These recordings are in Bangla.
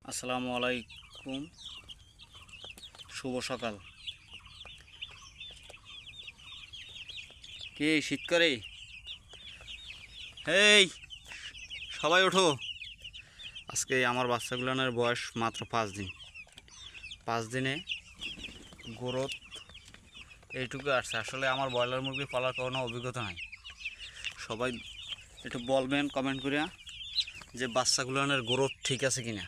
আসসালামু আলাইকুম, শুভ সকাল। কে শীত করে? এই সবাই ওঠো। আজকে আমার বাচ্চাগুলোর বয়স মাত্র 5 দিন। 5 দিনে গ্রোথ এইটুকু আসছে। আসলে আমার ব্রয়লার মুরগি পালার কোনো অভিজ্ঞতা নাই। সবাই একটু বলবেন কমেন্ট করিয়া যে বাচ্চাগুলোর গ্রোথ ঠিক আছে কিনা।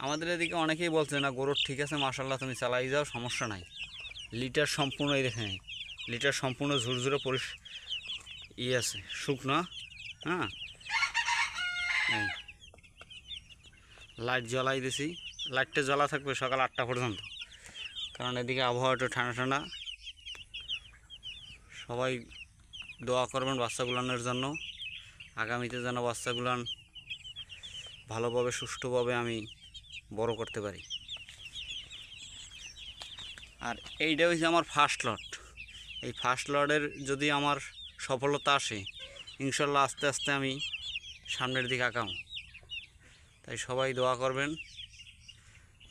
আমাদের এদিকে অনেকেই বলছে না গ্রোথ ঠিক আছে, মাশাআল্লাহ তুমি চালাই যাও, সমস্যা নাই। লিটার সম্পূর্ণ এই দেখে নেই, লিটার সম্পূর্ণ ঝুরঝুরে আছে, শুকনো। হ্যাঁ, লাইট জ্বলাই দিছি। লাইটটা জ্বলা থাকবে সকাল 8টা পর্যন্ত, কারণ এদিকে আবহাওয়া একটু ঠান্ডা ঠান্ডা। সবাই দোয়া করবেন বাচ্চাগুলানের জন্য, আগামীতে যেন বাচ্চাগুলান ভালোভাবে সুষ্ঠুভাবে আমি বড় করতে পারি। আর এইটা হচ্ছে আমার ফার্স্ট লট। এই ফার্স্ট লটের যদি আমার সফলতা আসে, ইনশাল্লাহ আস্তে আস্তে আমি সামনের দিকে আগাম। তাই সবাই দোয়া করবেন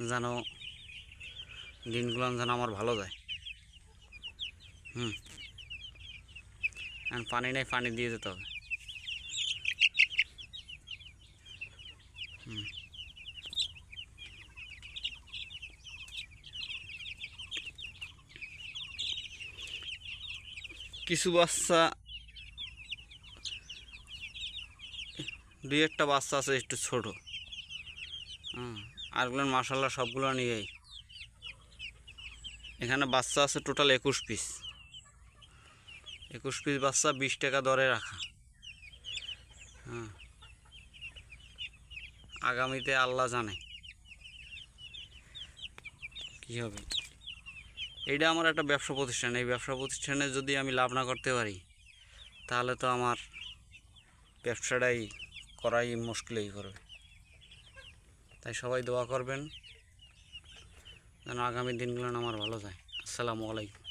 যেন দিনগুলো যেন আমার ভালো যায়। আর পানি নেই, পানি দিয়ে যেতে হবে। কিছু বাচ্চা, দুই একটা বাচ্চা আছে একটু ছোট। আরগুলো মাশাআল্লাহ সবগুলো নিয়েই। এখানে বাচ্চা আছে টোটাল 21 পিস। 21 পিস বাচ্চা 20 টাকা দরে রাখা। আগামীতে আল্লাহ জানে কী হবে। এইটা আমার একটা ব্যবসা প্রতিষ্ঠান। এই ব্যবসা প্রতিষ্ঠানে যদি আমি লাভ না করতে পারি, তাহলে তো আমার ব্যবসাটাই করাই মুশকিল হয়ে পড়বে। তাই সবাই দোয়া করবেন যেন আগামী দিনগুলো আমার ভালো যায়। আসসালামু আলাইকুম।